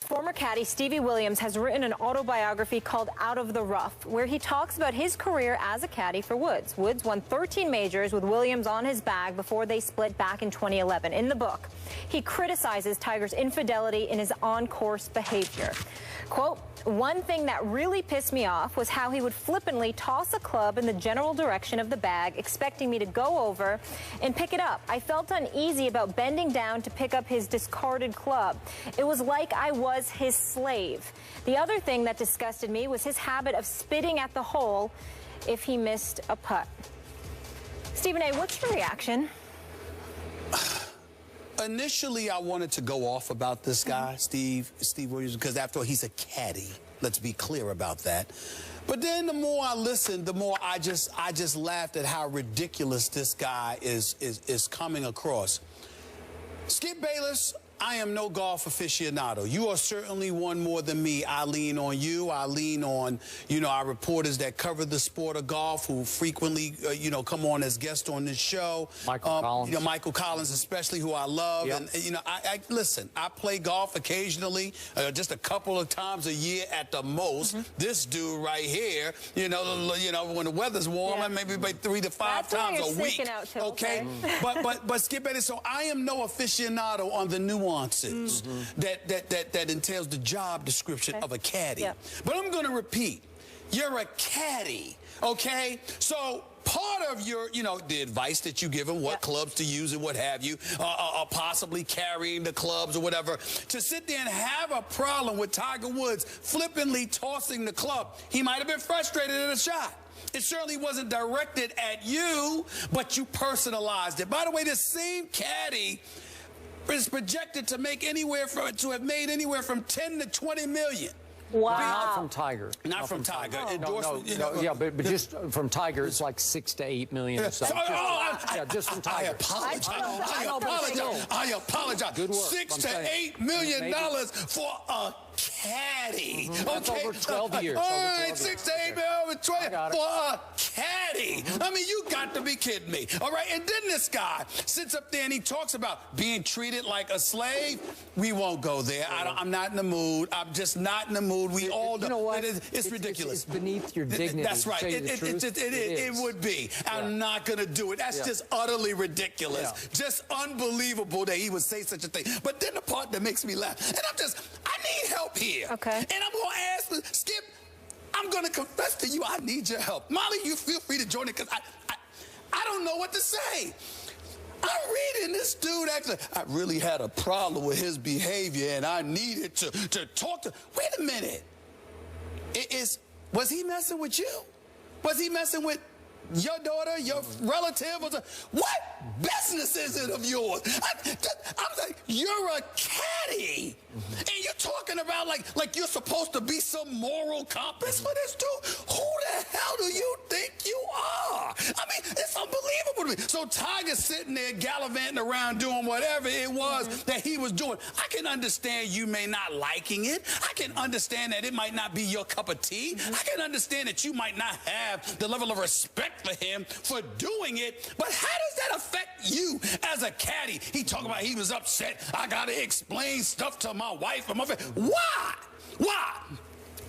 Former caddy Stevie Williams has written an autobiography called Out of the Rough, where he talks about his career as a caddy for Woods. Woods won 13 majors with Williams on his bag before they split back in 2011. In the book, he criticizes Tiger's infidelity in his on-course behavior. Quote, "One thing that really pissed me off was how he would flippantly toss a club in the general direction of the bag, expecting me to go over and pick it up. I felt uneasy about bending down to pick up his discarded club. It was like I was his slave. The other thing that disgusted me was his habit of spitting at the hole if he missed a putt." Stephen A., what's your reaction? Initially, I wanted to go off about this guy, Steve Williams, because after all, he's a caddy. Let's be clear about that. But then the more I listened, the more I just laughed at how ridiculous this guy is coming across. Skip Bayless, I am no golf aficionado. You are certainly one more than me. I lean on you. I lean on, our reporters that cover the sport of golf who frequently, come on as guests on this show. Michael Collins. Michael Collins especially, who I love. Yep. And, listen, I play golf occasionally, just a couple of times a year at the most. This dude right here, when the weather's warmer, maybe about 3 to 5 times a week. Okay? But Skip Bayless, so I am no aficionado on the nuances that entails the job description of a caddy. Yep. But I'm going to repeat, you're a caddy, okay? So part of your, the advice that you give him, what clubs to use and what have you, possibly carrying the clubs or whatever, to sit there and have a problem with Tiger Woods flippantly tossing the club. He might have been frustrated at a shot. It certainly wasn't directed at you, but you personalized it. By the way, this same caddy is projected to make have made anywhere from 10 to 20 million. Wow. Not from Tiger. Not from Tiger. Yeah, but just from Tiger, it's like 6 to 8 million or something. Just from Tiger. I apologize. Good work. $6 to $8 million for a caddy. That's over 12 years. All right, 6 to 8 million over 12 for a caddy. I mean, you got to be kidding me. All right, and then this guy sits up there and he talks about being treated like a slave. We won't go there. I'm not in the mood. I'm just not in the mood. We all know. You know what? It's ridiculous. It's beneath your dignity. That's right. It would be. I'm not going to do it. That's just utterly ridiculous. Just unbelievable that he would say such a thing. But then the part that makes me laugh, and I need help here. Okay. And I'm going to ask Skip, I'm going to confess to you, I need your help. Molly, you feel free to join it because I don't know what to say. I'm reading this dude actually. I really had a problem with his behavior and I needed to talk to. Wait a minute. Was he messing with you? Was he messing with your daughter, your relative? What business is it of yours? I'm like, you're a caddy. And you're talking about like you're supposed to be some moral compass for this dude? Who the hell do you think you are? I mean, it's unbelievable to me. So Tiger's sitting there gallivanting around doing whatever it was that he was doing. I can understand you may not liking it. I can understand that it might not be your cup of tea. I can understand that you might not have the level of respect for him for doing it. But how does that affect you as a caddy? He talking about he was upset. I got to explain stuff to my wife and my family. Why? Why?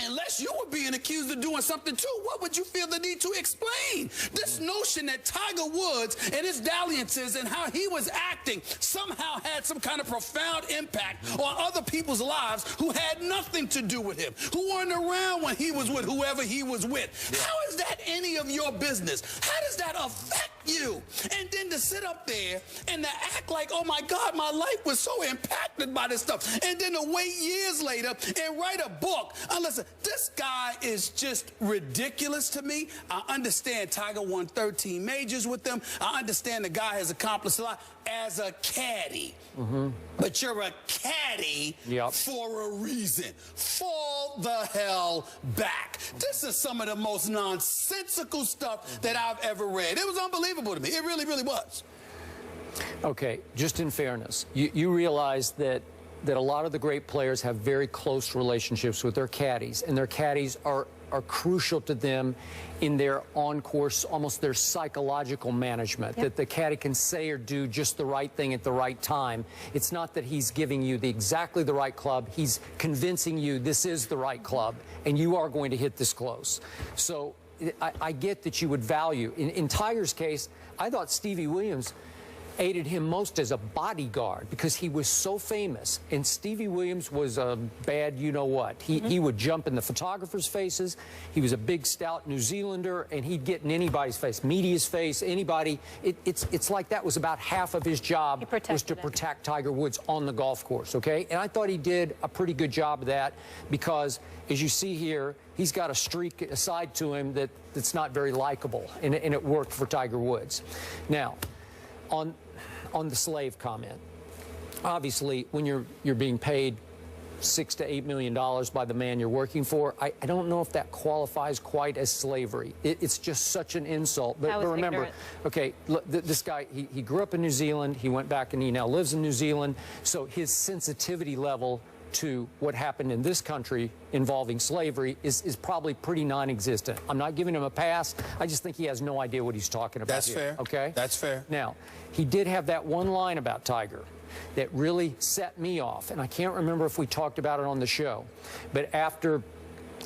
Unless you were being accused of doing something too, what would you feel the need to explain? This notion that Tiger Woods and his dalliances and how he was acting somehow had some kind of profound impact on other people's lives who had nothing to do with him, who weren't around when he was with whoever he was with. How is that any of your business? How does that affect you? And then to sit up there and to act like, oh my God, my life was so impacted by this stuff. And then to wait years later and write a book. Listen, this guy is just ridiculous to me. I understand Tiger won 13 majors with them. I understand the guy has accomplished a lot as a caddy. But you're a caddy for a reason. Fall the hell back. This is some of the most nonsensical stuff that I've ever read. It was unbelievable to me. It really, really was. Okay, just in fairness, you realize that that a lot of the great players have very close relationships with their caddies, and their caddies are crucial to them in their on-course, almost their psychological management, that the caddy can say or do just the right thing at the right time. It's not that he's giving you exactly the right club. He's convincing you this is the right club, and you are going to hit this close. So I get that you would value. In Tiger's case, I thought Stevie Williams aided him most as a bodyguard because he was so famous. And Stevie Williams was a bad you-know-what. He would jump in the photographers' faces. He was a big, stout New Zealander, and he'd get in anybody's face, media's face, anybody. It's like that was about half of his job, was to protect Tiger Woods on the golf course, okay? And I thought he did a pretty good job of that because, as you see here, he's got a streak aside to him that's not very likable, and it worked for Tiger Woods. Now, on the slave comment, obviously, when you're being paid $6 to $8 million by the man you're working for, I don't know if that qualifies quite as slavery. It's just such an insult. But remember, ignorant. Okay, look, this guy, he grew up in New Zealand. He went back and he now lives in New Zealand. So his sensitivity level to what happened in this country involving slavery is probably pretty non-existent. I'm not giving him a pass. I just think he has no idea what he's talking about. That's fair. Okay? That's fair. Now, he did have that one line about Tiger that really set me off, and I can't remember if we talked about it on the show, but after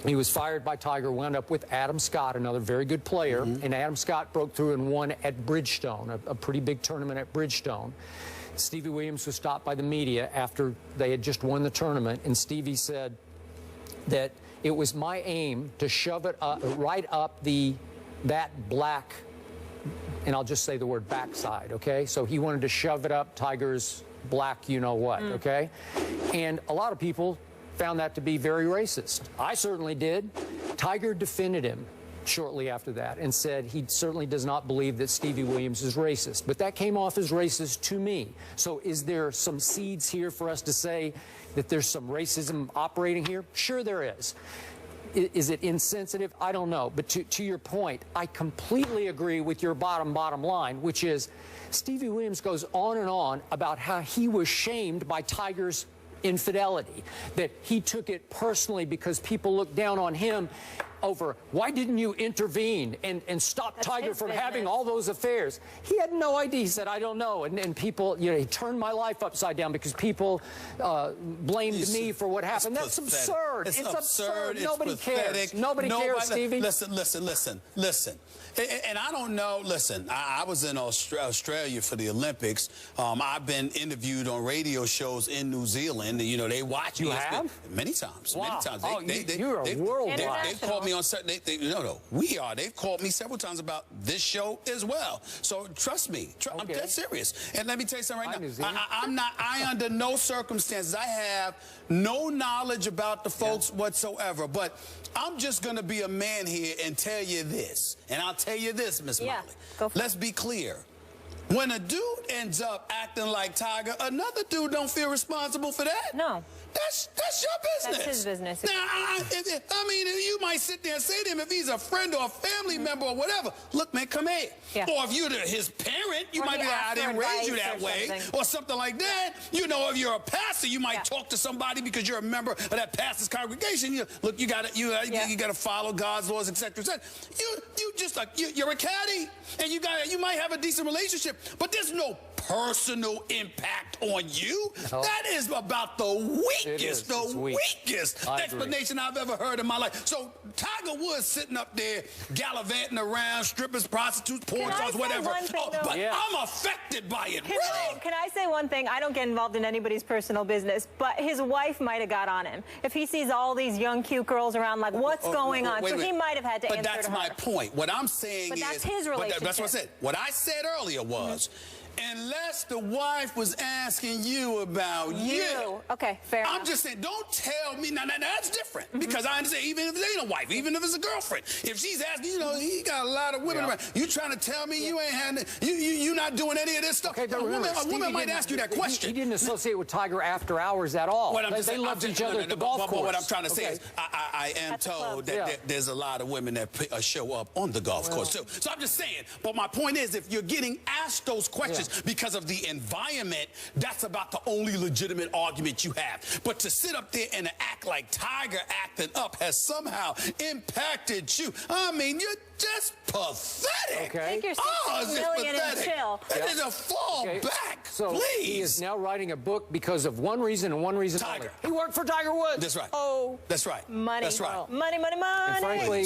he was fired by Tiger, wound up with Adam Scott, another very good player, and Adam Scott broke through and won at Bridgestone, a pretty big tournament at Bridgestone. Stevie Williams was stopped by the media after they had just won the tournament, and Stevie said that it was my aim to shove it up, right up that black, and I'll just say the word backside, okay? So he wanted to shove it up Tiger's black you-know-what, okay? And a lot of people found that to be very racist. I certainly did. Tiger defended him shortly after that and said he certainly does not believe that Stevie Williams is racist. But that came off as racist to me. So is there some seeds here for us to say that there's some racism operating here? Sure there is. Is it insensitive? I don't know. But to your point, I completely agree with your bottom line, which is Stevie Williams goes on and on about how he was shamed by Tiger's infidelity, that he took it personally because people looked down on him over why didn't you intervene and stop Tiger from having all those affairs. He had no idea. He said, I don't know. And people, you know, he turned my life upside down because people blamed me for what happened. That's absurd. It's absurd. Nobody cares. Nobody cares, Stevie. Listen. And I don't know. Listen, I was in Australia for the Olympics. I've been interviewed on radio shows in New Zealand. You know, they watch me. You have? Many times. Wow. Many times. Oh, you're a worldwide. They've called me on certain. We are. They've called me several times about this show as well. So trust me. I'm dead serious. And let me tell you something right now. I'm not. I under no circumstances. I have no knowledge about the folks whatsoever. But I'm just going to be a man here and tell you this. And I'll tell you this, Miss Molly. Let's be clear. When a dude ends up acting like Tiger, another dude don't feel responsible for that. No. That's your business. That's his business. Now, I mean, you might sit there and say to him, if he's a friend or a family member or whatever, look, man, come here. Yeah. Or if you're his parent, you might be like, I didn't raise you that way, or something like that. You know, if you're a pastor, you might talk to somebody because you're a member of that pastor's congregation. Look, you gotta follow God's laws, etc., etc. You just like you're a caddy, and you might have a decent relationship, but there's no personal impact on you. No. That is about the weakest explanation I've ever heard in my life. So Tiger Woods sitting up there gallivanting around, strippers, prostitutes, porn stars, whatever. I'm affected by it. Can I say one thing? I don't get involved in anybody's personal business, but his wife might have got on him. If he sees all these young, cute girls around, like, what's going on? So he might have had to answer to her. But that's my point. What I'm saying is... But that's his relationship. That's what I said. What I said earlier was... Unless the wife was asking you about you. Okay, fair enough. I'm just saying, don't tell me. Now that's different. Because I understand, even if it ain't a wife, even if it's a girlfriend, if she's asking, you know, he got a lot of women around. You trying to tell me you ain't had, you not doing any of this stuff? Okay, a woman might ask you that question. He didn't associate with Tiger after hours at all. They loved each other at the golf course. But what I'm trying to say is, I am told that there's a lot of women that show up on the golf course, too. So I'm just saying, but my point is, if you're getting asked those questions, charges because of the environment, that's about the only legitimate argument you have. But to sit up there and act like Tiger acting up has somehow impacted you, I mean, you're just pathetic. I think you're $16 million and chill. That is a fall back, so please. He is now writing a book because of one reason and one reason Tiger. only. He worked for Tiger Woods. That's right. Oh. That's right. Money. That's right. Money, money, money. And frankly,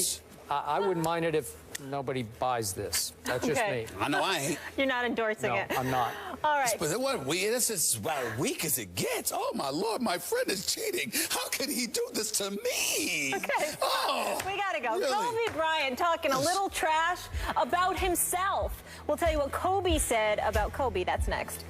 I wouldn't mind it if nobody buys this. That's just me. I know I ain't. You're not endorsing it. No, I'm not. All right. But what this is about as weak as it gets. Oh my Lord, my friend is cheating. How could he do this to me? Okay. Oh, we gotta go. really? Kobe Bryant talking a little trash about himself. We'll tell you what Kobe said about Kobe. That's next.